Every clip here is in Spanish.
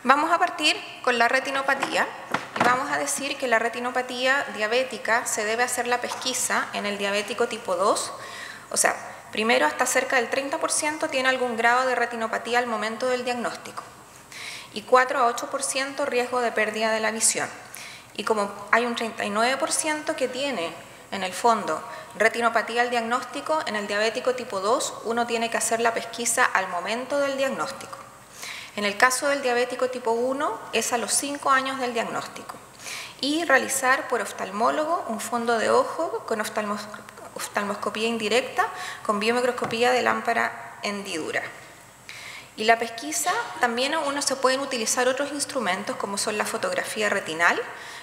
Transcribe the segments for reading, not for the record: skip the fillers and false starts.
Vamos a partir con la retinopatía y vamos a decir que la retinopatía diabética se debe hacer la pesquisa en el diabético tipo 2, o sea, primero hasta cerca del 30% tiene algún grado de retinopatía al momento del diagnóstico y 4 a 8% riesgo de pérdida de la visión. Y como hay un 39% que tiene en el fondo retinopatía al diagnóstico, en el diabético tipo 2 uno tiene que hacer la pesquisa al momento del diagnóstico. En el caso del diabético tipo 1 es a los 5 años del diagnóstico y realizar por oftalmólogo un fondo de ojo con oftalmoscopía indirecta con biomicroscopía de lámpara hendidura. Y la pesquisa también uno se pueden utilizar otros instrumentos como son la fotografía retinal,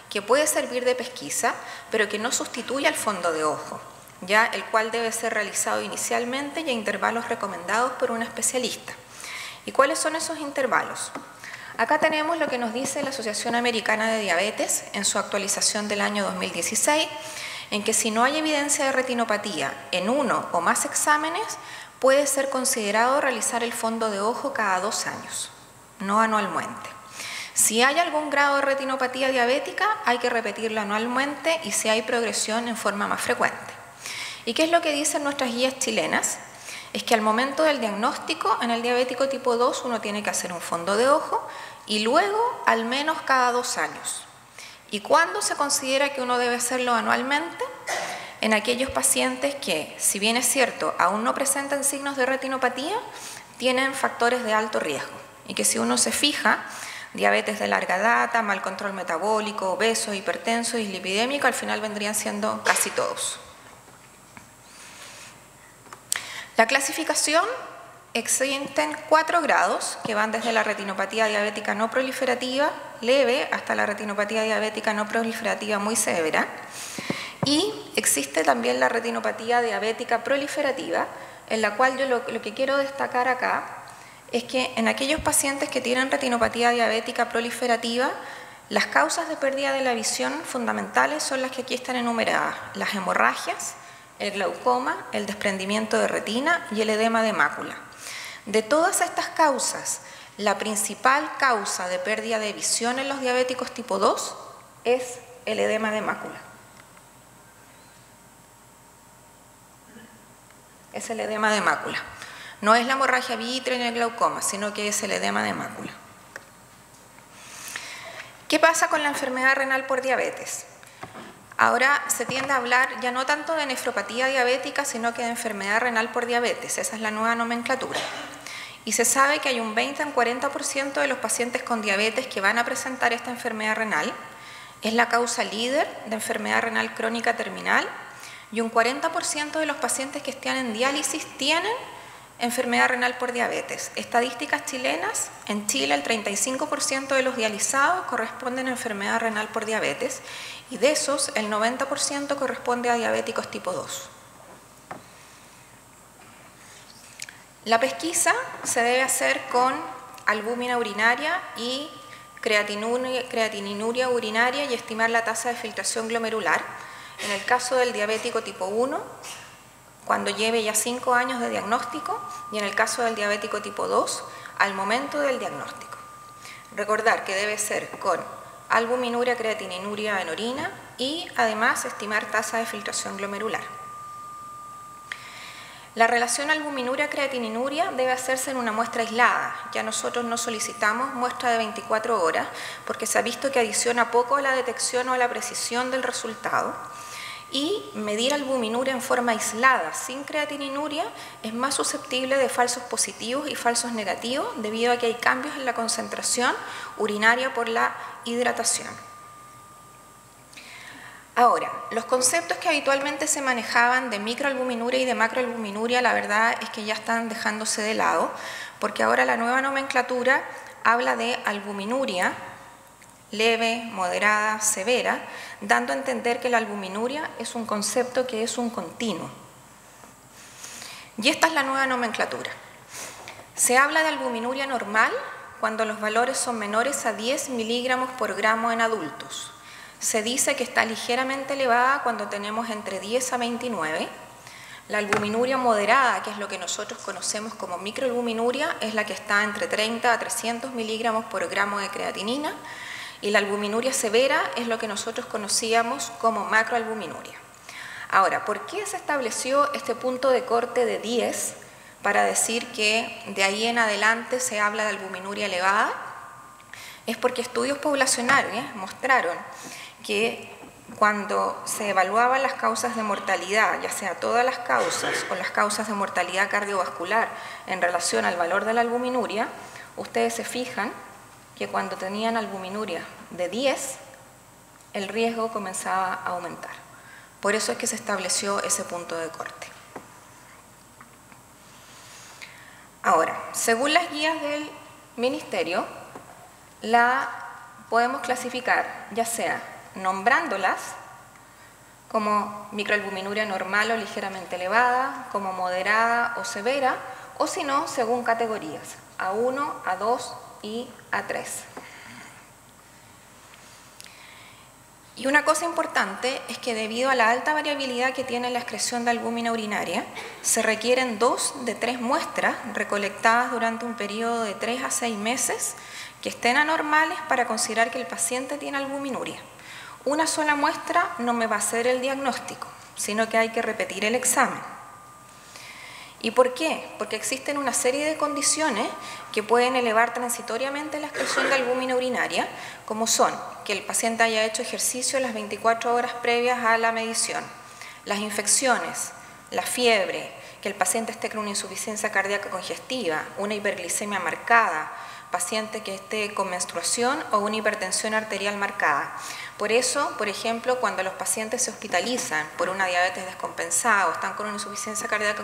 que puede servir de pesquisa, pero que no sustituye al fondo de ojo, ya el cual debe ser realizado inicialmente y a intervalos recomendados por un especialista. ¿Y cuáles son esos intervalos? Acá tenemos lo que nos dice la Asociación Americana de Diabetes en su actualización del año 2016, en que si no hay evidencia de retinopatía en uno o más exámenes, puede ser considerado realizar el fondo de ojo cada 2 años, no anualmente. Si hay algún grado de retinopatía diabética, hay que repetirlo anualmente y si hay progresión en forma más frecuente. ¿Y qué es lo que dicen nuestras guías chilenas? Es que al momento del diagnóstico en el diabético tipo 2 uno tiene que hacer un fondo de ojo y luego al menos cada 2 años. ¿Y cuándo se considera que uno debe hacerlo anualmente? En aquellos pacientes que, si bien es cierto, aún no presentan signos de retinopatía, tienen factores de alto riesgo y que si uno se fija, diabetes de larga data, mal control metabólico, obeso, hipertenso y dislipidémico, al final vendrían siendo casi todos. La clasificación existen 4 grados que van desde la retinopatía diabética no proliferativa leve hasta la retinopatía diabética no proliferativa muy severa. Y existe también la retinopatía diabética proliferativa, en la cual yo lo que quiero destacar acá es que en aquellos pacientes que tienen retinopatía diabética proliferativa, las causas de pérdida de la visión fundamentales son las que aquí están enumeradas: las hemorragias, el glaucoma, el desprendimiento de retina y el edema de mácula. De todas estas causas, la principal causa de pérdida de visión en los diabéticos tipo 2 es el edema de mácula. Es el edema de mácula. No es la hemorragia vítrea ni el glaucoma, sino que es el edema de mácula. ¿Qué pasa con la enfermedad renal por diabetes? Ahora se tiende a hablar ya no tanto de nefropatía diabética, sino que de enfermedad renal por diabetes. Esa es la nueva nomenclatura. Y se sabe que hay un 20 a un 40% de los pacientes con diabetes que van a presentar esta enfermedad renal. Es la causa líder de enfermedad renal crónica terminal y un 40% de los pacientes que están en diálisis tienen enfermedad renal por diabetes. Estadísticas chilenas: en Chile el 35% de los dializados corresponden a enfermedad renal por diabetes y de esos el 90% corresponde a diabéticos tipo 2. La pesquisa se debe hacer con albúmina urinaria y creatininuria urinaria y estimar la tasa de filtración glomerular. En el caso del diabético tipo 1, cuando lleve ya 5 años de diagnóstico, y en el caso del diabético tipo 2, al momento del diagnóstico. Recordar que debe ser con albuminuria, creatininuria en orina y además estimar tasa de filtración glomerular. La relación albuminuria-creatininuria debe hacerse en una muestra aislada. Ya nosotros no solicitamos muestra de 24 horas porque se ha visto que adiciona poco a la detección o a la precisión del resultado. Y medir albuminuria en forma aislada, sin creatininuria, es más susceptible de falsos positivos y falsos negativos debido a que hay cambios en la concentración urinaria por la hidratación. Ahora, los conceptos que habitualmente se manejaban de microalbuminuria y de macroalbuminuria, la verdad es que ya están dejándose de lado, porque ahora la nueva nomenclatura habla de albuminuria leve, moderada, severa, dando a entender que la albuminuria es un concepto que es un continuo. Y esta es la nueva nomenclatura. Se habla de albuminuria normal cuando los valores son menores a 10 miligramos por gramo en adultos. Se dice que está ligeramente elevada cuando tenemos entre 10 a 29. La albuminuria moderada, que es lo que nosotros conocemos como microalbuminuria, es la que está entre 30 a 300 miligramos por gramo de creatinina, y la albuminuria severa es lo que nosotros conocíamos como macroalbuminuria. Ahora, ¿por qué se estableció este punto de corte de 10 para decir que de ahí en adelante se habla de albuminuria elevada? Es porque estudios poblacionales mostraron que cuando se evaluaban las causas de mortalidad, ya sea todas las causas o las causas de mortalidad cardiovascular en relación al valor de la albuminuria, ustedes se fijan que cuando tenían albuminuria de 10, el riesgo comenzaba a aumentar. Por eso es que se estableció ese punto de corte. Ahora, según las guías del Ministerio, la podemos clasificar ya sea nombrándolas como microalbuminuria normal o ligeramente elevada, como moderada o severa, o si no, según categorías, A1, A2 y A3. Y una cosa importante es que debido a la alta variabilidad que tiene la excreción de albúmina urinaria, se requieren 2 de 3 muestras recolectadas durante un periodo de 3 a 6 meses que estén anormales para considerar que el paciente tiene albuminuria. Una sola muestra no me va a hacer el diagnóstico, sino que hay que repetir el examen. ¿Y por qué? Porque existen una serie de condiciones que pueden elevar transitoriamente la excreción de albúmina urinaria, como son que el paciente haya hecho ejercicio las 24 horas previas a la medición, las infecciones, la fiebre, que el paciente esté con una insuficiencia cardíaca congestiva, una hiperglicemia marcada, paciente que esté con menstruación o una hipertensión arterial marcada. Por eso, por ejemplo, cuando los pacientes se hospitalizan por una diabetes descompensada o están con una insuficiencia cardíaca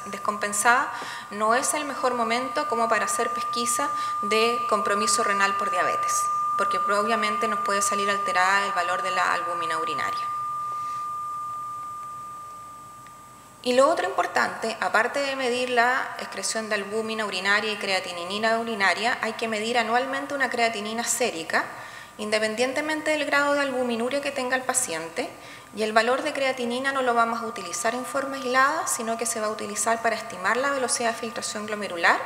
descompensada, no es el mejor momento como para hacer pesquisa de compromiso renal por diabetes, porque obviamente nos puede salir alterada el valor de la albúmina urinaria. Y lo otro importante, aparte de medir la excreción de albúmina urinaria y creatinina urinaria, hay que medir anualmente una creatinina sérica, independientemente del grado de albuminuria que tenga el paciente, y el valor de creatinina no lo vamos a utilizar en forma aislada, sino que se va a utilizar para estimar la velocidad de filtración glomerular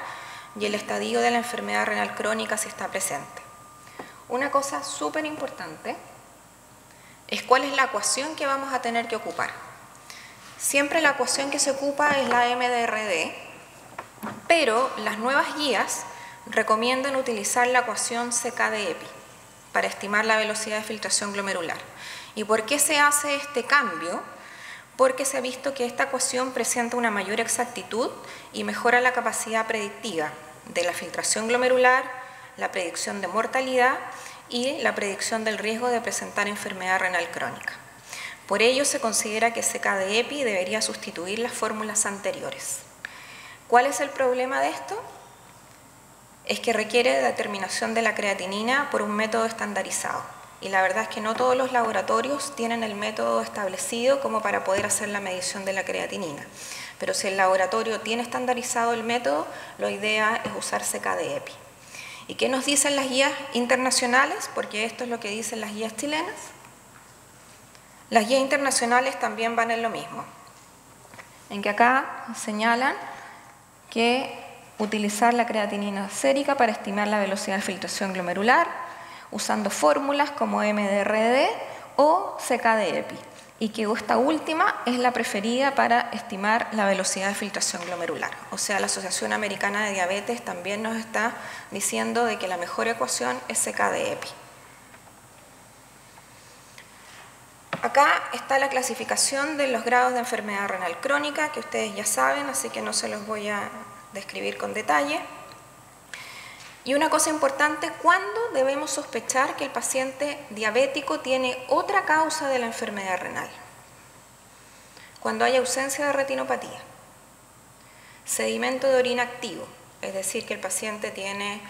y el estadio de la enfermedad renal crónica si está presente. Una cosa súper importante es cuál es la ecuación que vamos a tener que ocupar. Siempre la ecuación que se ocupa es la MDRD, pero las nuevas guías recomiendan utilizar la ecuación CK-de-EPI para estimar la velocidad de filtración glomerular. ¿Y por qué se hace este cambio? Porque se ha visto que esta ecuación presenta una mayor exactitud y mejora la capacidad predictiva de la filtración glomerular, la predicción de mortalidad y la predicción del riesgo de presentar enfermedad renal crónica. Por ello se considera que CK-de-EPI debería sustituir las fórmulas anteriores. ¿Cuál es el problema de esto? Es que requiere de determinación de la creatinina por un método estandarizado. Y la verdad es que no todos los laboratorios tienen el método establecido como para poder hacer la medición de la creatinina. Pero si el laboratorio tiene estandarizado el método, la idea es usar CK-de-EPI. ¿Y qué nos dicen las guías internacionales? Porque esto es lo que dicen las guías chilenas. Las guías internacionales también van en lo mismo, en que acá señalan que utilizar la creatinina sérica para estimar la velocidad de filtración glomerular, usando fórmulas como MDRD o CK-de-EPI, y que esta última es la preferida para estimar la velocidad de filtración glomerular. O sea, la Asociación Americana de Diabetes también nos está diciendo de que la mejor ecuación es CK-de-EPI. Acá está la clasificación de los grados de enfermedad renal crónica, que ustedes ya saben, así que no se los voy a describir con detalle. Y una cosa importante, ¿cuándo debemos sospechar que el paciente diabético tiene otra causa de la enfermedad renal? Cuando hay ausencia de retinopatía, sedimento de orina activo, es decir, que el paciente tiene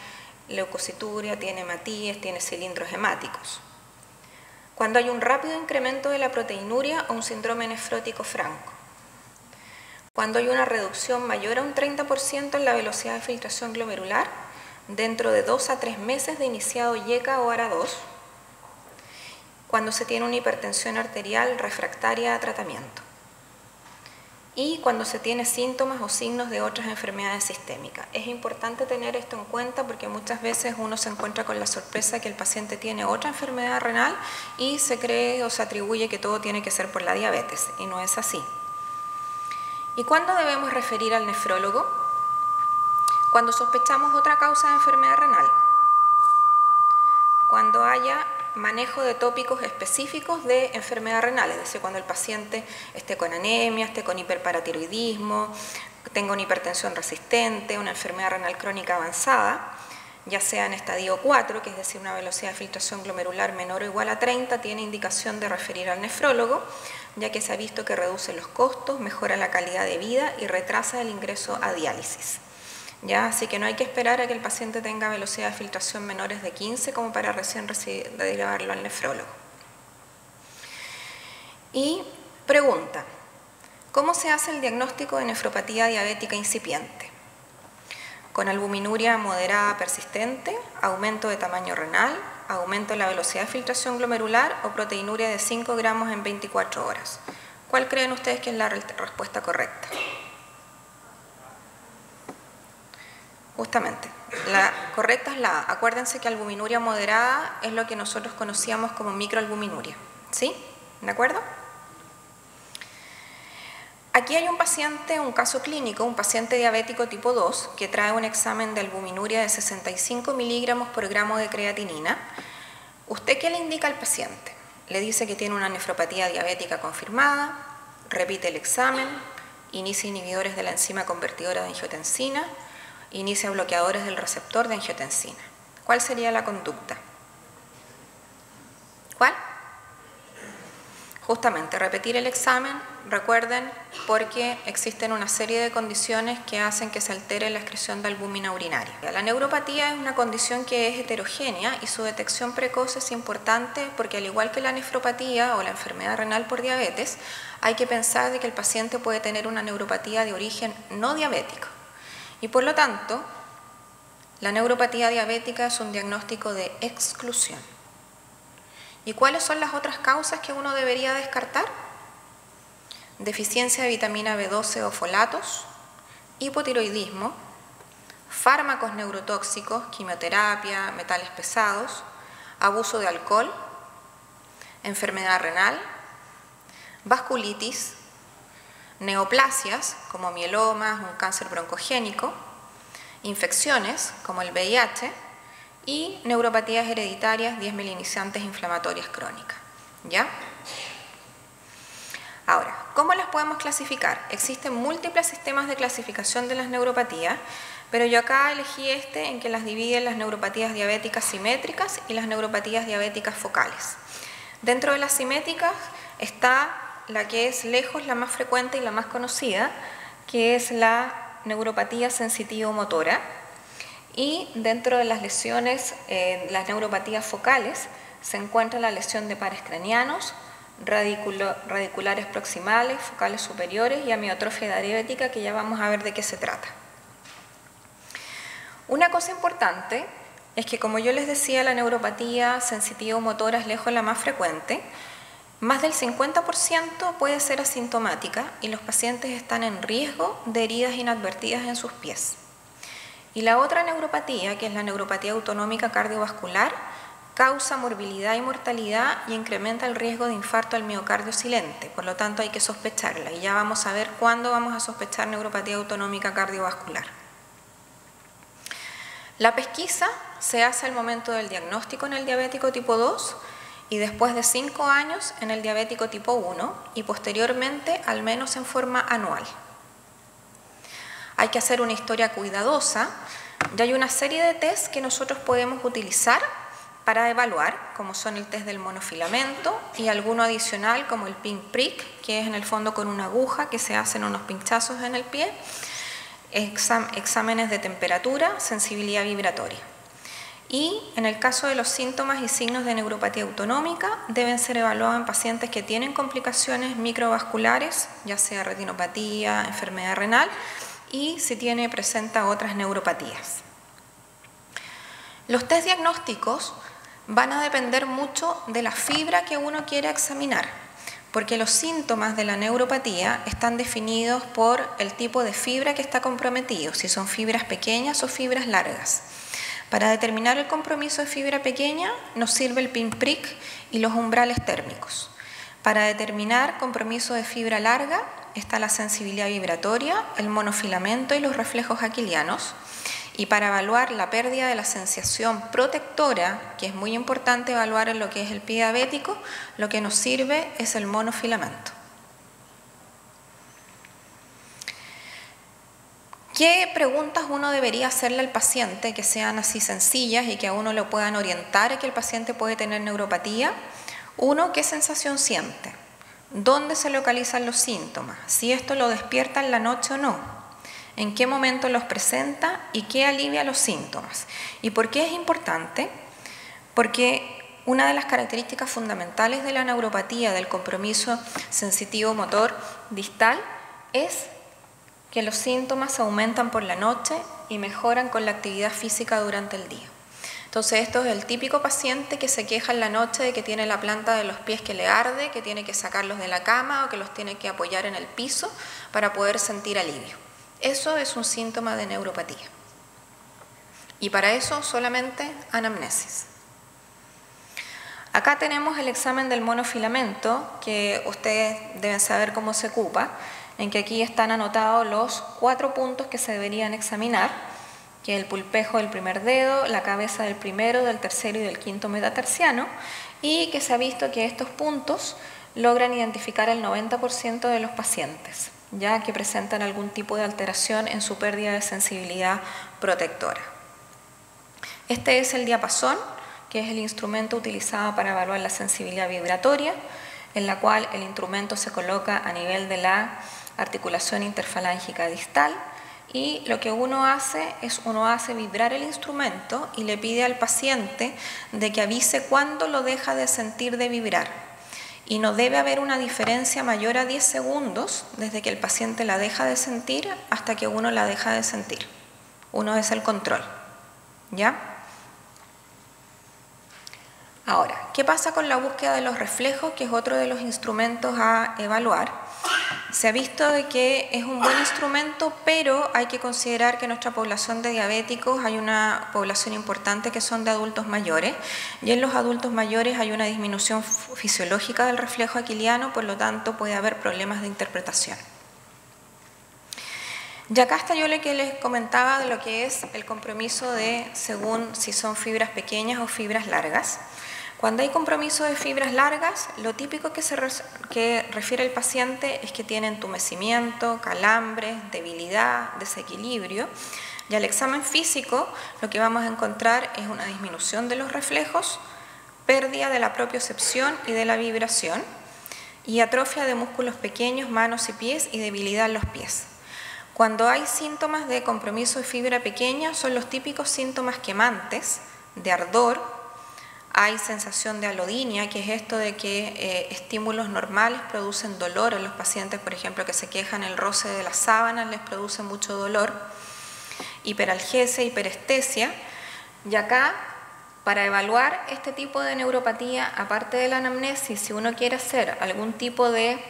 leucocituria, tiene hematíes, tiene cilindros hemáticos. Cuando hay un rápido incremento de la proteinuria o un síndrome nefrótico franco. Cuando hay una reducción mayor a un 30% en la velocidad de filtración glomerular dentro de 2 a 3 meses de iniciado IECA o ARA2. Cuando se tiene una hipertensión arterial refractaria a tratamiento. y cuando se tiene síntomas o signos de otras enfermedades sistémicas. Es importante tener esto en cuenta porque muchas veces uno se encuentra con la sorpresa que el paciente tiene otra enfermedad renal y se cree o se atribuye que todo tiene que ser por la diabetes, y no es así. ¿Y cuándo debemos referir al nefrólogo? Cuando sospechamos otra causa de enfermedad renal. Cuando haya manejo de tópicos específicos de enfermedad renal, es decir, cuando el paciente esté con anemia, esté con hiperparatiroidismo, tenga una hipertensión resistente, una enfermedad renal crónica avanzada, ya sea en estadio 4, que es decir, una velocidad de filtración glomerular menor o igual a 30, tiene indicación de referir al nefrólogo, ya que se ha visto que reduce los costos, mejora la calidad de vida y retrasa el ingreso a diálisis. ¿Ya? Así que no hay que esperar a que el paciente tenga velocidad de filtración menores de 15 como para recién derivarlo al nefrólogo. Y pregunta, ¿cómo se hace el diagnóstico de nefropatía diabética incipiente? Con albuminuria moderada persistente, aumento de tamaño renal, aumento de la velocidad de filtración glomerular o proteinuria de 5 gramos en 24 horas. ¿Cuál creen ustedes que es la respuesta correcta? Justamente, la correcta es la A. Acuérdense que albuminuria moderada es lo que nosotros conocíamos como microalbuminuria. ¿Sí? ¿De acuerdo? Aquí hay un paciente, un caso clínico, un paciente diabético tipo 2 que trae un examen de albuminuria de 65 miligramos por gramo de creatinina. ¿Usted qué le indica al paciente? Le dice que tiene una nefropatía diabética confirmada, repite el examen, inicia inhibidores de la enzima convertidora de angiotensina, inicia bloqueadores del receptor de angiotensina. ¿Cuál sería la conducta? ¿Cuál? Justamente, repetir el examen, recuerden, porque existen una serie de condiciones que hacen que se altere la excreción de albúmina urinaria. La neuropatía es una condición que es heterogénea y su detección precoz es importante porque al igual que la nefropatía o la enfermedad renal por diabetes, hay que pensar de que el paciente puede tener una neuropatía de origen no diabético. Y por lo tanto, la neuropatía diabética es un diagnóstico de exclusión. ¿Y cuáles son las otras causas que uno debería descartar? Deficiencia de vitamina B12 o folatos, hipotiroidismo, fármacos neurotóxicos, quimioterapia, metales pesados, abuso de alcohol, enfermedad renal, vasculitis, neoplasias como mielomas, un cáncer broncogénico, infecciones como el VIH y neuropatías hereditarias desmielinizantes inflamatorias crónicas. ¿Ya? Ahora, ¿cómo las podemos clasificar? Existen múltiples sistemas de clasificación de las neuropatías, pero yo acá elegí en que las divide en las neuropatías diabéticas simétricas y las neuropatías diabéticas focales. Dentro de las simétricas está la que es lejos la más frecuente y la más conocida, que es la neuropatía sensitivo-motora, y dentro de las lesiones, las neuropatías focales, se encuentra la lesión de pares craneanos, radiculares proximales, focales superiores y amiotrofia diabética, que ya vamos a ver de qué se trata. Una cosa importante es que, como yo les decía, la neuropatía sensitivo-motora es lejos la más frecuente. Más del 50% puede ser asintomática y los pacientes están en riesgo de heridas inadvertidas en sus pies. Y la otra neuropatía, que es la neuropatía autonómica cardiovascular, causa morbilidad y mortalidad y incrementa el riesgo de infarto al miocardio silente, por lo tanto hay que sospecharla y ya vamos a ver cuándo vamos a sospechar neuropatía autonómica cardiovascular. La pesquisa se hace al momento del diagnóstico en el diabético tipo 2 y después de 5 años en el diabético tipo 1 y posteriormente al menos en forma anual. Hay que hacer una historia cuidadosa y hay una serie de test que nosotros podemos utilizar para evaluar, como son el test del monofilamento y alguno adicional como el pin prick, que es en el fondo con una aguja que se hacen unos pinchazos en el pie, exámenes de temperatura, sensibilidad vibratoria. Y en el caso de los síntomas y signos de neuropatía autonómica, deben ser evaluados en pacientes que tienen complicaciones microvasculares, ya sea retinopatía, enfermedad renal, y si presenta otras neuropatías. Los test diagnósticos van a depender mucho de la fibra que uno quiera examinar. Porque los síntomas de la neuropatía están definidos por el tipo de fibra que está comprometido, si son fibras pequeñas o fibras largas. Para determinar el compromiso de fibra pequeña nos sirve el pinprick y los umbrales térmicos. Para determinar compromiso de fibra larga está la sensibilidad vibratoria, el monofilamento y los reflejos aquilianos. Y para evaluar la pérdida de la sensación protectora, que es muy importante evaluar en lo que es el pie diabético, lo que nos sirve es el monofilamento. ¿Qué preguntas uno debería hacerle al paciente que sean así sencillas y que a uno lo puedan orientar a que el paciente puede tener neuropatía? Uno, ¿qué sensación siente? ¿Dónde se localizan los síntomas? Si esto lo despierta en la noche o no. ¿En qué momento los presenta y qué alivia los síntomas? ¿Y por qué es importante? Porque una de las características fundamentales de la neuropatía, del compromiso sensitivo motor distal, es que los síntomas aumentan por la noche y mejoran con la actividad física durante el día. Entonces esto es el típico paciente que se queja en la noche de que tiene la planta de los pies que le arde, que tiene que sacarlos de la cama o que los tiene que apoyar en el piso para poder sentir alivio. Eso es un síntoma de neuropatía. Y para eso solamente anamnesis. Acá tenemos el examen del monofilamento, que ustedes deben saber cómo se ocupa, en que aquí están anotados los 4 puntos que se deberían examinar, que es el pulpejo del primer dedo, la cabeza del primero, del tercero y del quinto metatarsiano, y que se ha visto que estos puntos logran identificar el 90% de los pacientes, ya que presentan algún tipo de alteración en su pérdida de sensibilidad protectora. Este es el diapasón, que es el instrumento utilizado para evaluar la sensibilidad vibratoria, en la cual el instrumento se coloca a nivel de la articulación interfalángica distal, y lo que uno hace es vibrar el instrumento y le pide al paciente de que avise cuándo lo deja de sentir de vibrar. Y no debe haber una diferencia mayor a 10 segundos desde que el paciente la deja de sentir hasta que uno la deja de sentir. Uno es el control, ¿ya? Ahora, ¿qué pasa con la búsqueda de los reflejos, que es otro de los instrumentos a evaluar? Se ha visto de que es un buen instrumento, pero hay que considerar que en nuestra población de diabéticos hay una población importante que son de adultos mayores, y en los adultos mayores hay una disminución fisiológica del reflejo aquiliano, por lo tanto puede haber problemas de interpretación. Y acá está yo lo que les comentaba de lo que es el compromiso de según si son fibras pequeñas o fibras largas. Cuando hay compromiso de fibras largas, lo típico que refiere el paciente es que tiene entumecimiento, calambres, debilidad, desequilibrio. Y al examen físico lo que vamos a encontrar es una disminución de los reflejos, pérdida de la propiocepción y de la vibración, y atrofia de músculos pequeños, manos y pies, y debilidad en los pies. Cuando hay síntomas de compromiso de fibra pequeña, son los típicos síntomas quemantes, de ardor. Hay sensación de alodinia, que es esto de que estímulos normales producen dolor en los pacientes, por ejemplo, que se quejan el roce de las sábanas, les produce mucho dolor. Hiperalgesia, hiperestesia. Y acá, para evaluar este tipo de neuropatía, aparte de la anamnesis, si uno quiere hacer algún tipo de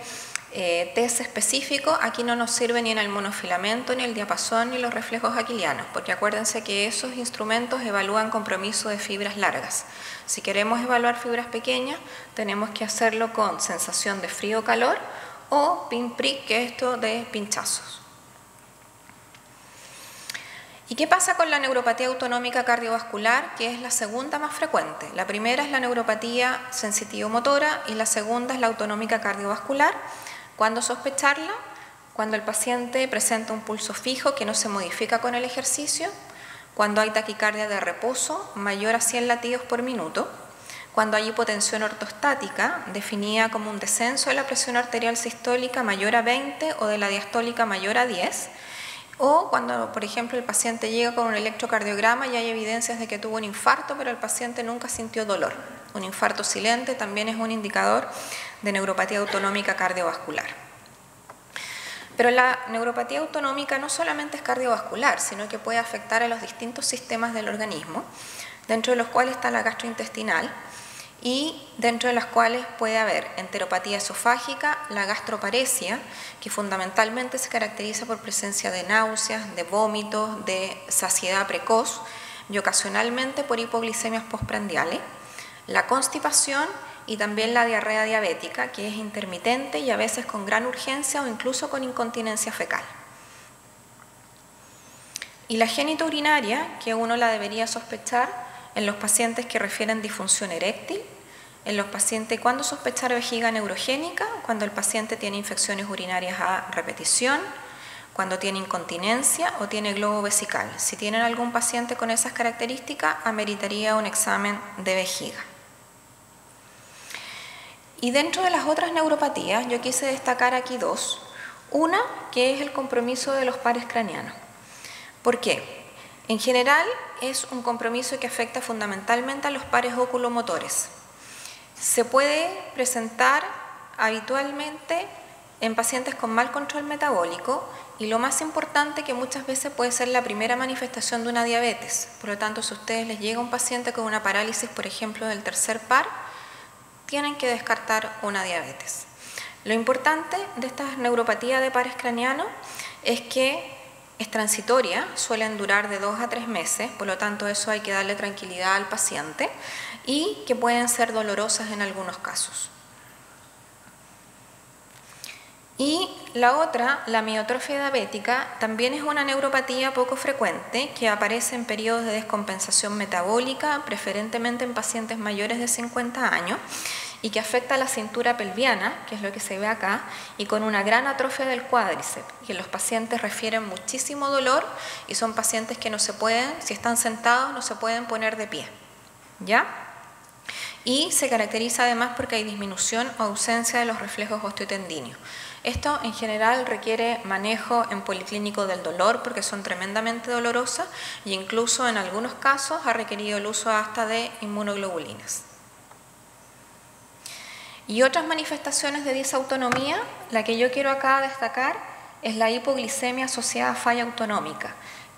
test específico, aquí no nos sirve ni en el monofilamento, ni el diapasón, ni los reflejos aquilianos, porque acuérdense que esos instrumentos evalúan compromiso de fibras largas. Si queremos evaluar fibras pequeñas, tenemos que hacerlo con sensación de frío o calor, o pinprick, que es esto de pinchazos. ¿Y qué pasa con la neuropatía autonómica cardiovascular, que es la segunda más frecuente? La primera es la neuropatía sensitivo-motora y la segunda es la autonómica cardiovascular. ¿Cuándo sospecharla? Cuando el paciente presenta un pulso fijo que no se modifica con el ejercicio, cuando hay taquicardia de reposo mayor a 100 latidos por minuto, cuando hay hipotensión ortostática definida como un descenso de la presión arterial sistólica mayor a 20 o de la diastólica mayor a 10, o cuando, por ejemplo, el paciente llega con un electrocardiograma y hay evidencias de que tuvo un infarto, pero el paciente nunca sintió dolor. Un infarto silente también es un indicador de neuropatía autonómica cardiovascular. Pero la neuropatía autonómica no solamente es cardiovascular, sino que puede afectar a los distintos sistemas del organismo, dentro de los cuales está la gastrointestinal, y dentro de las cuales puede haber enteropatía esofágica, la gastroparesia, que fundamentalmente se caracteriza por presencia de náuseas, de vómitos, de saciedad precoz y ocasionalmente por hipoglicemias postprandiales, la constipación y también la diarrea diabética, que es intermitente y a veces con gran urgencia o incluso con incontinencia fecal. Y la genitourinaria, que uno la debería sospechar en los pacientes que refieren disfunción eréctil, en los pacientes, ¿cuándo sospechar vejiga neurogénica? Cuando el paciente tiene infecciones urinarias a repetición, cuando tiene incontinencia o tiene globo vesical. Si tienen algún paciente con esas características, ameritaría un examen de vejiga. Y dentro de las otras neuropatías, yo quise destacar aquí dos. Una, que es el compromiso de los pares craneanos. ¿Por qué? En general es un compromiso que afecta fundamentalmente a los pares oculomotores. Se puede presentar habitualmente en pacientes con mal control metabólico y lo más importante que muchas veces puede ser la primera manifestación de una diabetes. Por lo tanto, si a ustedes les llega un paciente con una parálisis, por ejemplo, del tercer par, tienen que descartar una diabetes. Lo importante de esta neuropatía de pares craneanos es que es transitoria, suelen durar de 2 a 3 meses, por lo tanto eso hay que darle tranquilidad al paciente y que pueden ser dolorosas en algunos casos. Y la otra, la miotrofia diabética, también es una neuropatía poco frecuente que aparece en periodos de descompensación metabólica, preferentemente en pacientes mayores de 50 años, y que afecta a la cintura pelviana, que es lo que se ve acá, y con una gran atrofia del cuádriceps, que los pacientes refieren muchísimo dolor y son pacientes que no se pueden, si están sentados, no se pueden poner de pie, ¿ya? Y se caracteriza además porque hay disminución o ausencia de los reflejos osteotendíneos. Esto en general requiere manejo en policlínico del dolor porque son tremendamente dolorosas e incluso en algunos casos ha requerido el uso hasta de inmunoglobulinas. Y otras manifestaciones de disautonomía, la que yo quiero acá destacar es la hipoglicemia asociada a falla autonómica.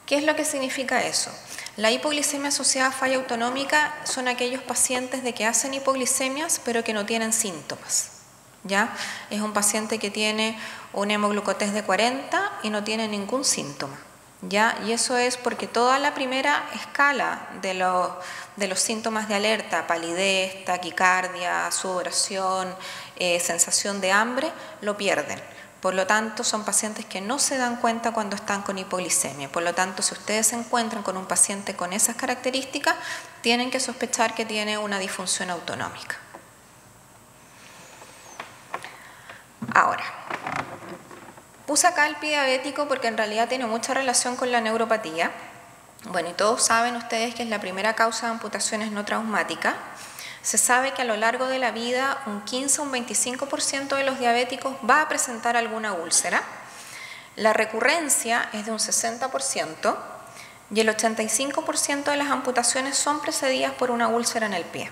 ¿Qué es lo que significa eso? La hipoglicemia asociada a falla autonómica son aquellos pacientes de que hacen hipoglicemias pero que no tienen síntomas. ¿Ya? Es un paciente que tiene un hemoglucotés de 40 y no tiene ningún síntoma. ¿Ya? Y eso es porque toda la primera escala de los síntomas de alerta, palidez, taquicardia, sudoración, sensación de hambre, lo pierden. Por lo tanto, son pacientes que no se dan cuenta cuando están con hipoglicemia. Por lo tanto, si ustedes se encuentran con un paciente con esas características, tienen que sospechar que tiene una disfunción autonómica. Ahora, puse acá el pie diabético porque en realidad tiene mucha relación con la neuropatía. Bueno, y todos saben ustedes que es la primera causa de amputaciones no traumáticas. Se sabe que a lo largo de la vida un 15 o un 25% de los diabéticos va a presentar alguna úlcera. La recurrencia es de un 60% y el 85% de las amputaciones son precedidas por una úlcera en el pie.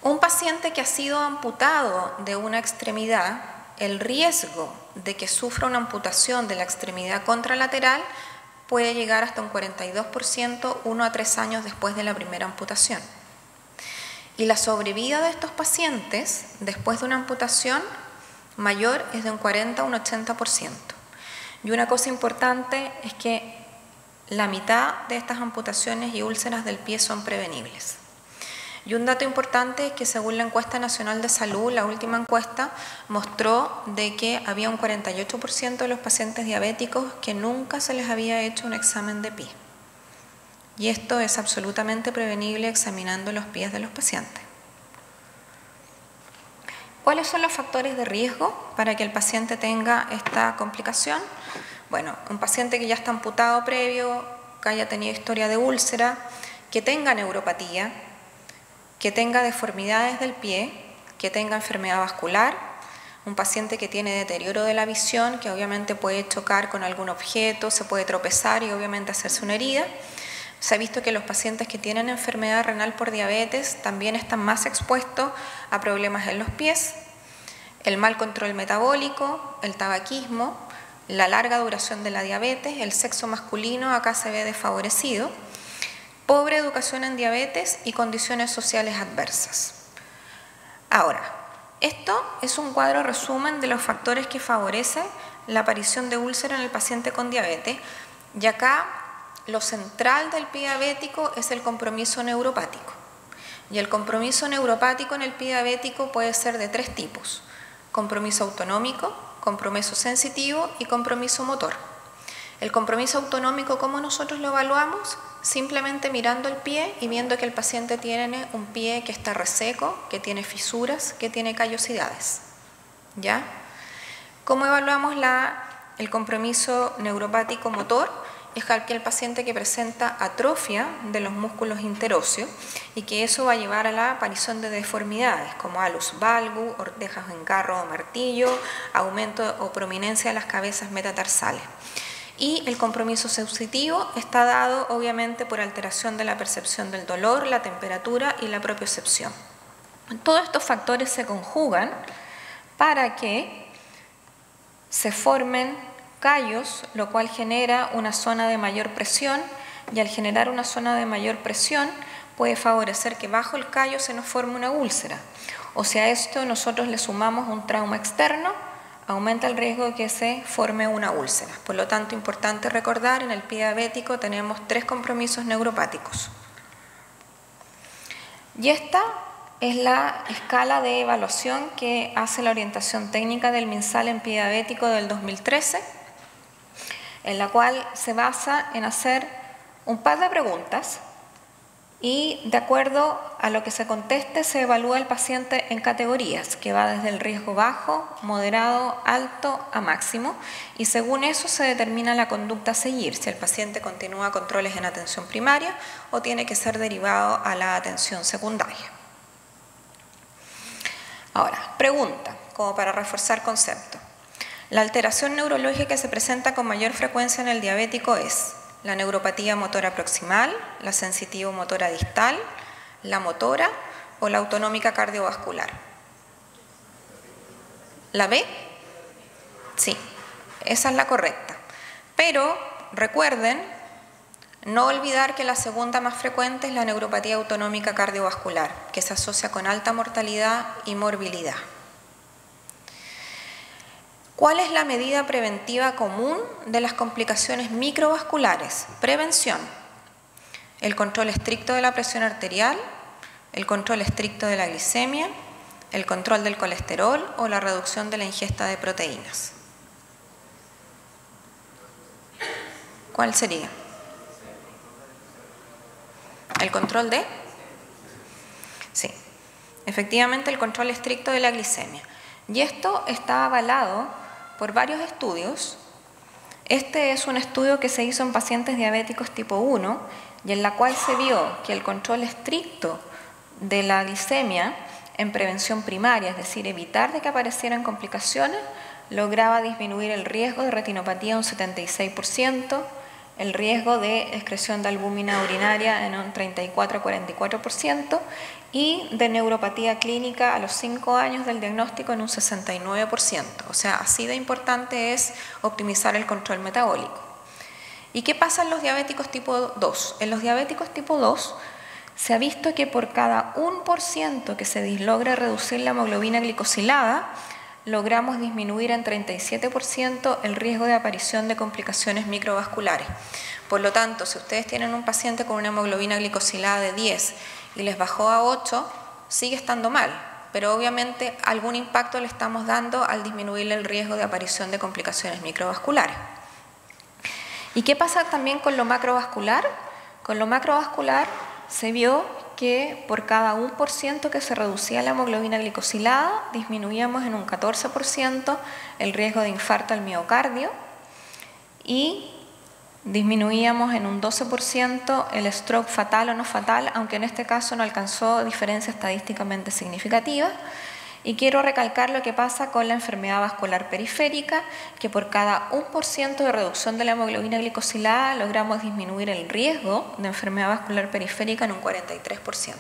Un paciente que ha sido amputado de una extremidad, el riesgo de que sufra una amputación de la extremidad contralateral puede llegar hasta un 42% 1 a 3 años después de la primera amputación. Y la sobrevida de estos pacientes después de una amputación mayor es de un 40 a un 80%. Y una cosa importante es que la mitad de estas amputaciones y úlceras del pie son prevenibles. Y un dato importante es que según la encuesta nacional de salud, la última encuesta mostró de que había un 48% de los pacientes diabéticos que nunca se les había hecho un examen de pie. Y esto es absolutamente prevenible examinando los pies de los pacientes. ¿Cuáles son los factores de riesgo para que el paciente tenga esta complicación? Bueno, un paciente que ya está amputado previo, que haya tenido historia de úlcera, que tenga neuropatía, que tenga deformidades del pie, que tenga enfermedad vascular, un paciente que tiene deterioro de la visión, que obviamente puede chocar con algún objeto, se puede tropezar y obviamente hacerse una herida. Se ha visto que los pacientes que tienen enfermedad renal por diabetes también están más expuestos a problemas en los pies, el mal control metabólico, el tabaquismo, la larga duración de la diabetes, el sexo masculino acá se ve desfavorecido. pobre educación en diabetes y condiciones sociales adversas. Ahora, esto es un cuadro resumen de los factores que favorecen la aparición de úlcera en el paciente con diabetes, y acá lo central del pie diabético es el compromiso neuropático. Y el compromiso neuropático en el pie diabético puede ser de 3 tipos: compromiso autonómico, compromiso sensitivo y compromiso motor. El compromiso autonómico, ¿cómo nosotros lo evaluamos? Simplemente mirando el pie y viendo que el paciente tiene un pie que está reseco, que tiene fisuras, que tiene callosidades. ¿Ya? ¿Cómo evaluamos el compromiso neuropático motor? Es aquel paciente que presenta atrofia de los músculos interóseos y que eso va a llevar a la aparición de deformidades como alus valgus, orejas en carro o martillo, aumento o prominencia de las cabezas metatarsales. Y el compromiso sensitivo está dado obviamente por alteración de la percepción del dolor, la temperatura y la propiocepción. Todos estos factores se conjugan para que se formen callos, lo cual genera una zona de mayor presión, y al generar una zona de mayor presión puede favorecer que bajo el callo se nos forme una úlcera. O sea, a esto nosotros le sumamos un trauma externo, aumenta el riesgo de que se forme una úlcera. Por lo tanto, importante recordar, en el pie diabético tenemos 3 compromisos neuropáticos. Y esta es la escala de evaluación que hace la orientación técnica del MinSal en pie diabético del 2013, en la cual se basa en hacer un par de preguntas y de acuerdo a lo que se conteste se evalúa el paciente en categorías, que va desde el riesgo bajo, moderado, alto a máximo, y según eso se determina la conducta a seguir, si el paciente continúa controles en atención primaria o tiene que ser derivado a la atención secundaria. Ahora, pregunta, como para reforzar concepto. La alteración neurológica que se presenta con mayor frecuencia en el diabético es la neuropatía motora proximal, la sensitivo-motora distal, la motora o la autonómica cardiovascular. ¿La B? Sí, esa es la correcta. Pero recuerden, no olvidar que la segunda más frecuente es la neuropatía autonómica cardiovascular, que se asocia con alta mortalidad y morbilidad. ¿Cuál es la medida preventiva común de las complicaciones microvasculares? Prevención. El control estricto de la presión arterial, el control estricto de la glicemia, el control del colesterol o la reducción de la ingesta de proteínas. ¿Cuál sería? ¿El control de? Sí, efectivamente el control estricto de la glicemia. Y esto está avalado por varios estudios. Este es un estudio que se hizo en pacientes diabéticos tipo 1 y en la cual se vio que el control estricto de la glicemia en prevención primaria, es decir, evitar de que aparecieran complicaciones, lograba disminuir el riesgo de retinopatía un 76%, el riesgo de excreción de albúmina urinaria en un 34-44% y de neuropatía clínica a los 5 años del diagnóstico en un 69%. O sea, así de importante es optimizar el control metabólico. ¿Y qué pasa en los diabéticos tipo 2? En los diabéticos tipo 2 se ha visto que por cada 1% que se logra reducir la hemoglobina glicosilada, logramos disminuir en 37% el riesgo de aparición de complicaciones microvasculares. Por lo tanto, si ustedes tienen un paciente con una hemoglobina glicosilada de 10 y les bajó a 8, sigue estando mal, pero obviamente algún impacto le estamos dando al disminuir el riesgo de aparición de complicaciones microvasculares. ¿Y qué pasa también con lo macrovascular? Con lo macrovascular se vio que por cada 1% que se reducía la hemoglobina glicosilada, disminuíamos en un 14% el riesgo de infarto al miocardio y disminuíamos en un 12% el stroke fatal o no fatal, aunque en este caso no alcanzó diferencia estadísticamente significativa. Y quiero recalcar lo que pasa con la enfermedad vascular periférica, que por cada 1% de reducción de la hemoglobina glicosilada logramos disminuir el riesgo de enfermedad vascular periférica en un 43%.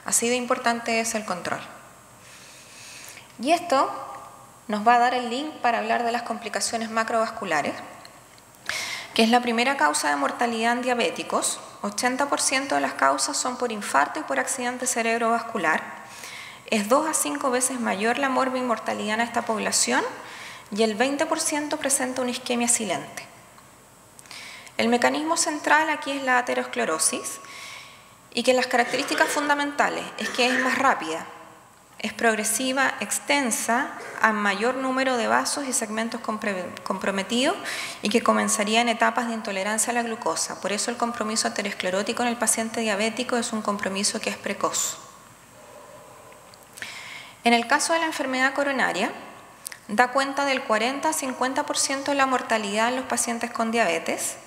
Así de importante es el control. Y esto nos va a dar el link para hablar de las complicaciones macrovasculares. que es la primera causa de mortalidad en diabéticos. 80% de las causas son por infarto y por accidente cerebrovascular. Es 2 a 5 veces mayor la morbimortalidad en esta población y el 20% presenta una isquemia silente. El mecanismo central aquí es la aterosclerosis y que las características fundamentales es que es más rápida, es progresiva, extensa, a mayor número de vasos y segmentos comprometidos y que comenzaría en etapas de intolerancia a la glucosa. Por eso el compromiso aterosclerótico en el paciente diabético es un compromiso que es precoz. En el caso de la enfermedad coronaria, da cuenta del 40 a 50% de la mortalidad en los pacientes con diabetes.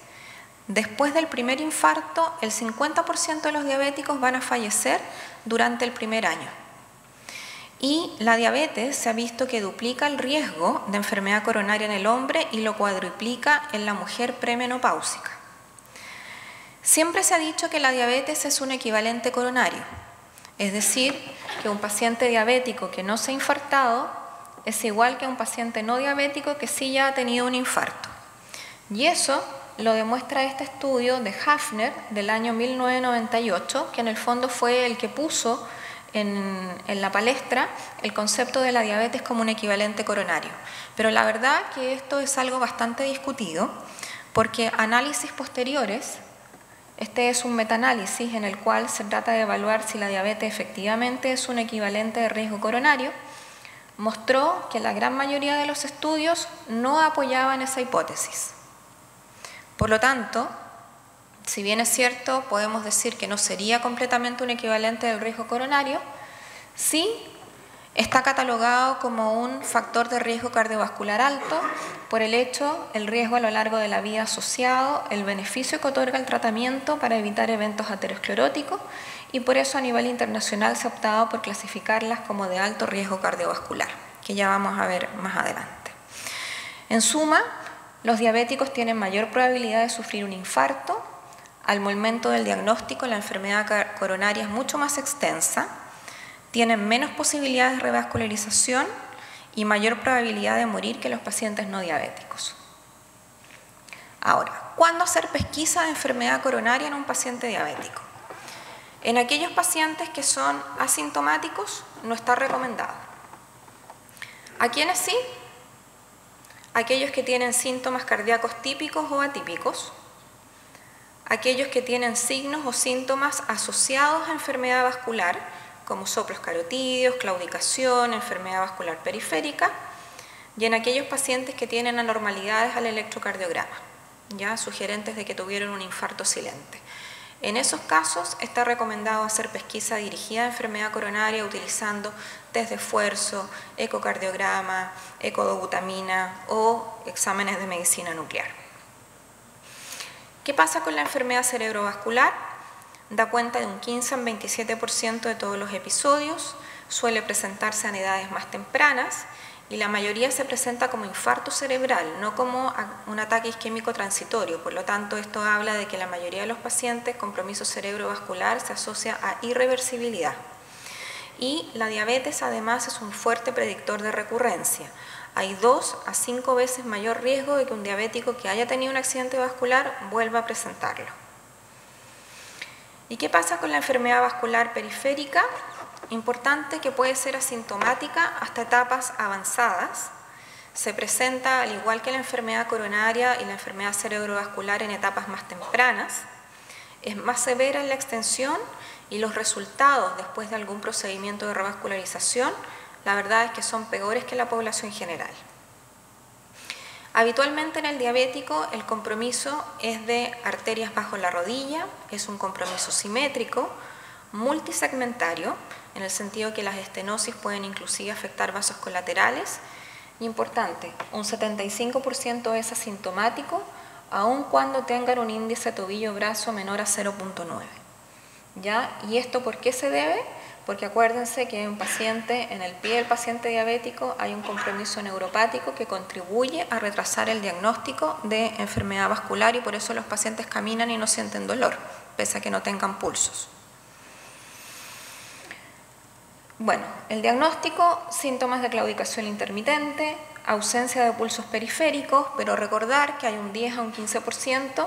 Después del primer infarto, el 50% de los diabéticos van a fallecer durante el primer año. Y la diabetes se ha visto que duplica el riesgo de enfermedad coronaria en el hombre y lo cuadruplica en la mujer premenopáusica. Siempre se ha dicho que la diabetes es un equivalente coronario, es decir, que un paciente diabético que no se ha infartado es igual que un paciente no diabético que sí ya ha tenido un infarto. Y eso lo demuestra este estudio de Hafner del año 1998, que en el fondo fue el que puso en la palestra el concepto de la diabetes como un equivalente coronario. Pero la verdad que esto es algo bastante discutido, porque análisis posteriores, este es un metaanálisis en el cual se trata de evaluar si la diabetes efectivamente es un equivalente de riesgo coronario, mostró que la gran mayoría de los estudios no apoyaban esa hipótesis. Por lo tanto, si bien es cierto, podemos decir que no sería completamente un equivalente del riesgo coronario, sí está catalogado como un factor de riesgo cardiovascular alto por el riesgo a lo largo de la vida asociado, el beneficio que otorga el tratamiento para evitar eventos ateroscleróticos y por eso a nivel internacional se ha optado por clasificarlas como de alto riesgo cardiovascular, que ya vamos a ver más adelante. En suma, los diabéticos tienen mayor probabilidad de sufrir un infarto. Al momento del diagnóstico, la enfermedad coronaria es mucho más extensa, tienen menos posibilidades de revascularización y mayor probabilidad de morir que los pacientes no diabéticos. Ahora, ¿cuándo hacer pesquisa de enfermedad coronaria en un paciente diabético? En aquellos pacientes que son asintomáticos no está recomendado. ¿A quiénes sí? Aquellos que tienen síntomas cardíacos típicos o atípicos, aquellos que tienen signos o síntomas asociados a enfermedad vascular, como soplos carotídeos, claudicación, enfermedad vascular periférica, y en aquellos pacientes que tienen anormalidades al electrocardiograma, ya sugerentes de que tuvieron un infarto silente. En esos casos está recomendado hacer pesquisa dirigida a enfermedad coronaria utilizando test de esfuerzo, ecocardiograma, ecodobutamina o exámenes de medicina nuclear. ¿Qué pasa con la enfermedad cerebrovascular? Da cuenta de un 15 al 27% de todos los episodios, suele presentarse en edades más tempranas y la mayoría se presenta como infarto cerebral, no como un ataque isquémico transitorio. Por lo tanto, esto habla de que la mayoría de los pacientes compromiso cerebrovascular se asocia a irreversibilidad. Y la diabetes además es un fuerte predictor de recurrencia. Hay 2 a 5 veces mayor riesgo de que un diabético que haya tenido un accidente vascular vuelva a presentarlo. ¿Y qué pasa con la enfermedad vascular periférica? Importante que puede ser asintomática hasta etapas avanzadas. Se presenta al igual que la enfermedad coronaria y la enfermedad cerebrovascular en etapas más tempranas. Es más severa en la extensión y los resultados después de algún procedimiento de revascularización, la verdad es que son peores que la población general. Habitualmente en el diabético el compromiso es de arterias bajo la rodilla, es un compromiso simétrico, multisegmentario, en el sentido que las estenosis pueden inclusive afectar vasos colaterales. Importante, un 75% es asintomático, aun cuando tengan un índice tobillo-brazo menor a 0.9. ¿Ya? ¿Y esto por qué se debe? Porque acuérdense que en el pie del paciente diabético hay un compromiso neuropático que contribuye a retrasar el diagnóstico de enfermedad vascular y por eso los pacientes caminan y no sienten dolor, pese a que no tengan pulsos. Bueno, el diagnóstico, síntomas de claudicación intermitente, ausencia de pulsos periféricos, pero recordar que hay un 10 a un 15%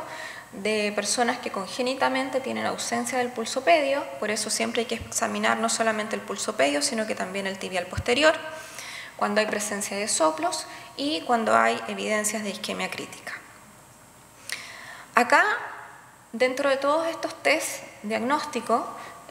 de personas que congénitamente tienen ausencia del pulso pedio, por eso siempre hay que examinar no solamente el pulso pedio, sino que también el tibial posterior, cuando hay presencia de soplos y cuando hay evidencias de isquemia crítica. Acá, dentro de todos estos test diagnósticos,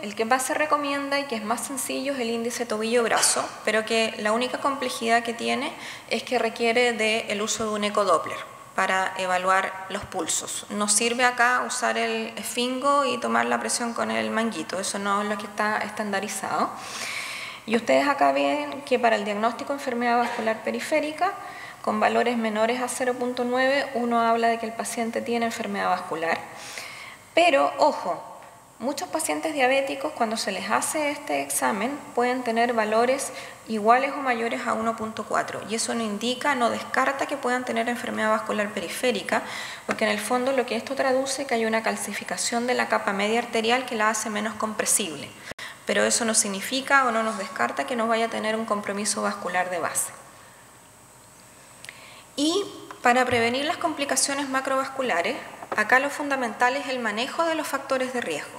el que más se recomienda y que es más sencillo es el índice tobillo-brazo, pero que la única complejidad que tiene es que requiere del uso de un ecodoppler para evaluar los pulsos. No sirve acá usar el esfingo y tomar la presión con el manguito, eso no es lo que está estandarizado. Y ustedes acá ven que para el diagnóstico de enfermedad vascular periférica, con valores menores a 0.9, uno habla de que el paciente tiene enfermedad vascular. Pero, ojo, muchos pacientes diabéticos, cuando se les hace este examen, pueden tener valores iguales o mayores a 1.4 y eso no indica, no descarta que puedan tener enfermedad vascular periférica, porque en el fondo lo que esto traduce es que hay una calcificación de la capa media arterial que la hace menos compresible, pero eso no significa o no nos descarta que no vaya a tener un compromiso vascular de base. Y para prevenir las complicaciones macrovasculares, acá lo fundamental es el manejo de los factores de riesgo.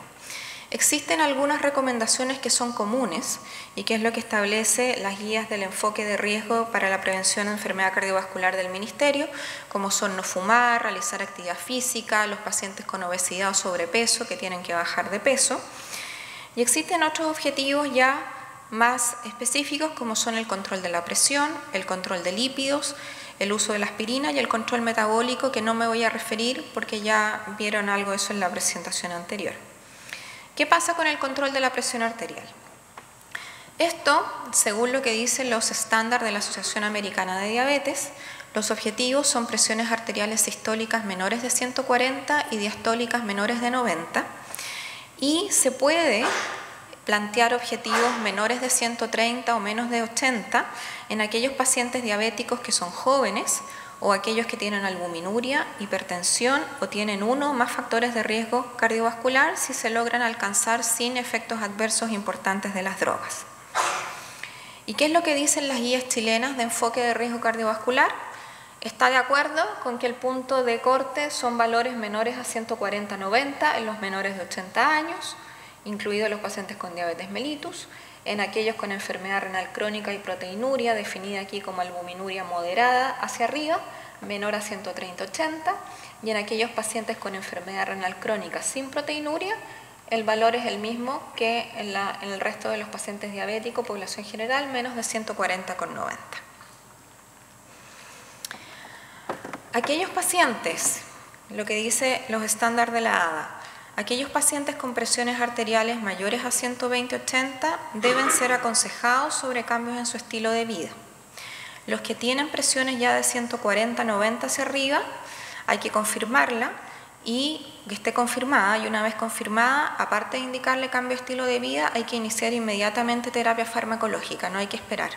Existen algunas recomendaciones que son comunes y que es lo que establece las guías del enfoque de riesgo para la prevención de enfermedad cardiovascular del Ministerio, como son no fumar, realizar actividad física, los pacientes con obesidad o sobrepeso que tienen que bajar de peso. Y existen otros objetivos ya más específicos como son el control de la presión, el control de lípidos, el uso de la aspirina y el control metabólico, que no me voy a referir porque ya vieron algo de eso en la presentación anterior. ¿Qué pasa con el control de la presión arterial? Esto, según lo que dicen los estándares de la Asociación Americana de Diabetes, los objetivos son presiones arteriales sistólicas menores de 140 y diastólicas menores de 90, y se puede plantear objetivos menores de 130 o menos de 80 en aquellos pacientes diabéticos que son jóvenes o aquellos que tienen albuminuria, hipertensión o tienen uno o más factores de riesgo cardiovascular si se logran alcanzar sin efectos adversos importantes de las drogas. ¿Y qué es lo que dicen las guías chilenas de enfoque de riesgo cardiovascular? Está de acuerdo con que el punto de corte son valores menores a 140-90 en los menores de 80 años, incluidos los pacientes con diabetes mellitus, en aquellos con enfermedad renal crónica y proteinuria, definida aquí como albuminuria moderada hacia arriba, menor a 130-80, y en aquellos pacientes con enfermedad renal crónica sin proteinuria, el valor es el mismo que en el resto de los pacientes diabéticos, población general, menos de 140/90. Aquellos pacientes, lo que dice los estándares de la ADA, aquellos pacientes con presiones arteriales mayores a 120/80 deben ser aconsejados sobre cambios en su estilo de vida. Los que tienen presiones ya de 140/90 hacia arriba, hay que confirmarla y que esté confirmada, y una vez confirmada, aparte de indicarle cambio de estilo de vida, hay que iniciar inmediatamente terapia farmacológica, no hay que esperar.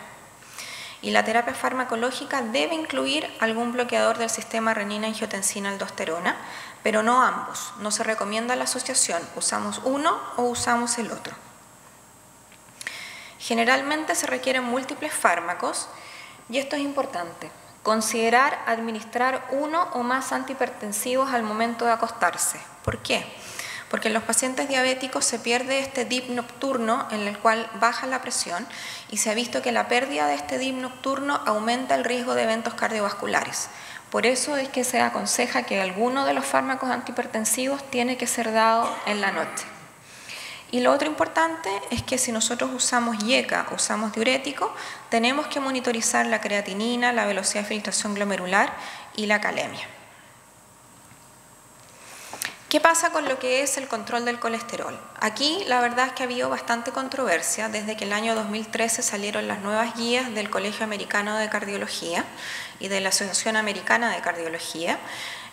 Y la terapia farmacológica debe incluir algún bloqueador del sistema renina-angiotensina-aldosterona, pero no ambos. No se recomienda la asociación, usamos uno o usamos el otro. Generalmente se requieren múltiples fármacos y esto es importante. Considerar administrar uno o más antihipertensivos al momento de acostarse. ¿Por qué? Porque en los pacientes diabéticos se pierde este dip nocturno en el cual baja la presión y se ha visto que la pérdida de este dip nocturno aumenta el riesgo de eventos cardiovasculares. Por eso es que se aconseja que alguno de los fármacos antihipertensivos tiene que ser dado en la noche. Y lo otro importante es que si nosotros usamos IECA, usamos diurético, tenemos que monitorizar la creatinina, la velocidad de filtración glomerular y la calemia. ¿Qué pasa con lo que es el control del colesterol? Aquí la verdad es que ha habido bastante controversia desde que el año 2013 salieron las nuevas guías del Colegio Americano de Cardiología y de la Asociación Americana de Cardiología,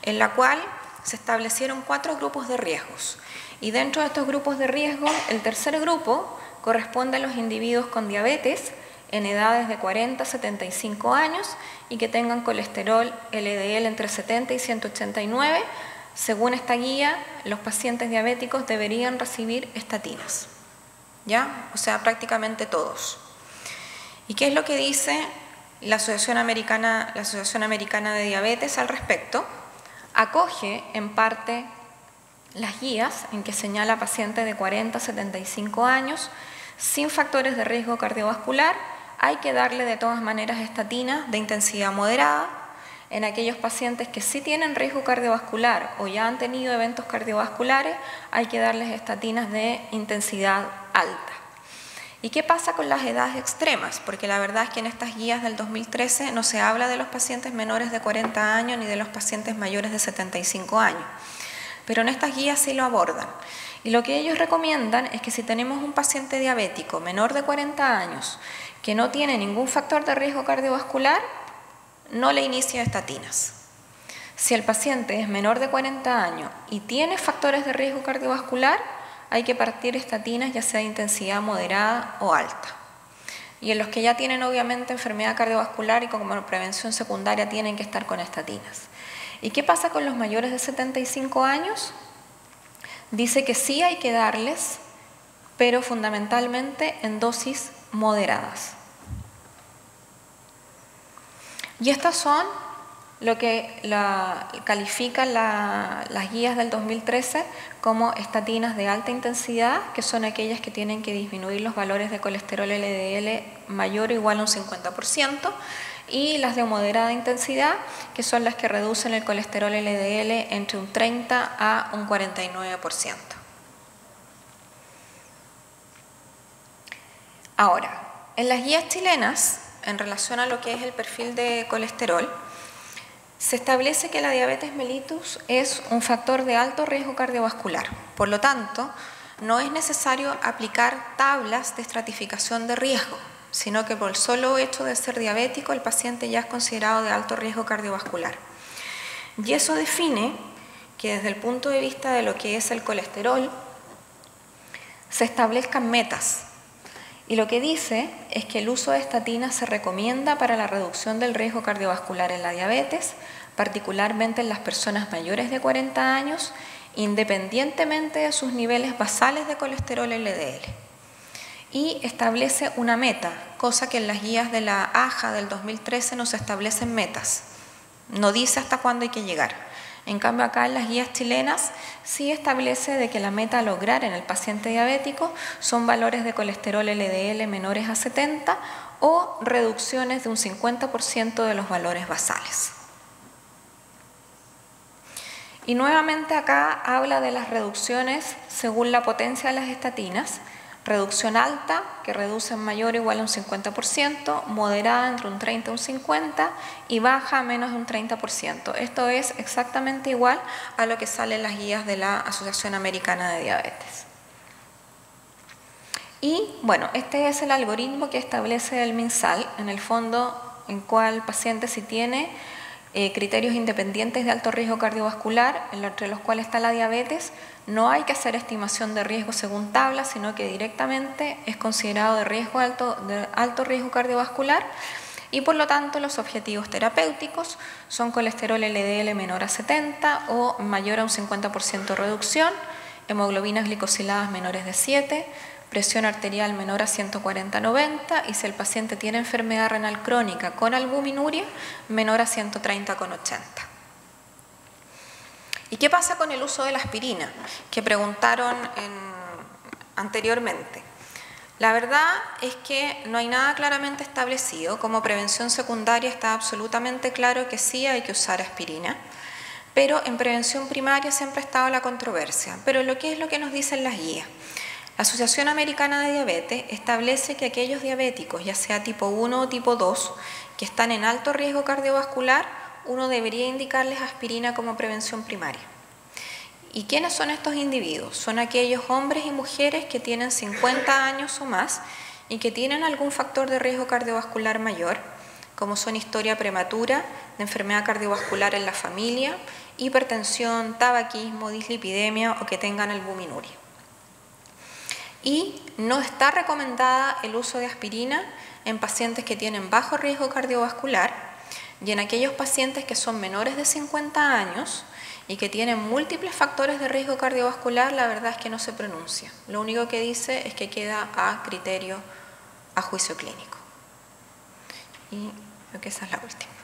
en la cual se establecieron 4 grupos de riesgos. Y dentro de estos grupos de riesgo, el tercer grupo corresponde a los individuos con diabetes en edades de 40 a 75 años y que tengan colesterol LDL entre 70 y 189. Según esta guía, los pacientes diabéticos deberían recibir estatinas, ¿ya? O sea, prácticamente todos. ¿Y qué es lo que dice la Asociación Americana de Diabetes al respecto acoge en parte las guías en que señala pacientes de 40 a 75 años sin factores de riesgo cardiovascular, hay que darle de todas maneras estatinas de intensidad moderada. En aquellos pacientes que sí tienen riesgo cardiovascular o ya han tenido eventos cardiovasculares, hay que darles estatinas de intensidad alta. ¿Y qué pasa con las edades extremas? Porque la verdad es que en estas guías del 2013 no se habla de los pacientes menores de 40 años ni de los pacientes mayores de 75 años. Pero en estas guías sí lo abordan. Y lo que ellos recomiendan es que si tenemos un paciente diabético menor de 40 años que no tiene ningún factor de riesgo cardiovascular, no le inicie estatinas. Si el paciente es menor de 40 años y tiene factores de riesgo cardiovascular, hay que partir estatinas ya sea de intensidad moderada o alta. Y en los que ya tienen obviamente enfermedad cardiovascular y como prevención secundaria tienen que estar con estatinas. ¿Y qué pasa con los mayores de 75 años? Dice que sí hay que darles, pero fundamentalmente en dosis moderadas. Y estas son lo que califican las guías del 2013 como estatinas de alta intensidad, que son aquellas que tienen que disminuir los valores de colesterol LDL mayor o igual a un 50%, y las de moderada intensidad, que son las que reducen el colesterol LDL entre un 30 a un 49%. Ahora, en las guías chilenas, en relación a lo que es el perfil de colesterol, se establece que la diabetes mellitus es un factor de alto riesgo cardiovascular. Por lo tanto, no es necesario aplicar tablas de estratificación de riesgo, sino que por el solo hecho de ser diabético, el paciente ya es considerado de alto riesgo cardiovascular. Y eso define que desde el punto de vista de lo que es el colesterol, se establezcan metas. Y lo que dice es que el uso de estatinas se recomienda para la reducción del riesgo cardiovascular en la diabetes, particularmente en las personas mayores de 40 años, independientemente de sus niveles basales de colesterol LDL. Y establece una meta, cosa que en las guías de la AJA del 2013 no se establecen metas. No dice hasta cuándo hay que llegar. En cambio, acá en las guías chilenas sí establece de que la meta a lograr en el paciente diabético son valores de colesterol LDL menores a 70 o reducciones de un 50% de los valores basales. Y nuevamente acá habla de las reducciones según la potencia de las estatinas. Reducción alta, que reduce mayor o igual a un 50%, moderada entre un 30 y un 50% y baja a menos de un 30%. Esto es exactamente igual a lo que sale en las guías de la Asociación Americana de Diabetes. Y bueno, este es el algoritmo que establece el MinSal, en el fondo en cual el paciente si tiene criterios independientes de alto riesgo cardiovascular, entre los cuales está la diabetes, no hay que hacer estimación de riesgo según tabla, sino que directamente es considerado de alto riesgo cardiovascular y por lo tanto los objetivos terapéuticos son colesterol LDL menor a 70 o mayor a un 50% reducción, hemoglobinas glicosiladas menores de 7, presión arterial menor a 140/90 y si el paciente tiene enfermedad renal crónica con albuminuria, menor a 130/80. ¿Y qué pasa con el uso de la aspirina? Que preguntaron anteriormente. La verdad es que no hay nada claramente establecido. Como prevención secundaria está absolutamente claro que sí hay que usar aspirina, pero en prevención primaria siempre ha estado la controversia. Pero lo que es lo que nos dicen las guías. La Asociación Americana de Diabetes establece que aquellos diabéticos, ya sea tipo 1 o tipo 2, que están en alto riesgo cardiovascular, uno debería indicarles aspirina como prevención primaria. ¿Y quiénes son estos individuos? Son aquellos hombres y mujeres que tienen 50 años o más y que tienen algún factor de riesgo cardiovascular mayor, como son historia prematura de enfermedad cardiovascular en la familia, hipertensión, tabaquismo, dislipidemia o que tengan albuminuria. Y no está recomendada el uso de aspirina en pacientes que tienen bajo riesgo cardiovascular y en aquellos pacientes que son menores de 50 años y que tienen múltiples factores de riesgo cardiovascular, la verdad es que no se pronuncia. Lo único que dice es que queda a criterio, a juicio clínico. Y Creo que esa es la última.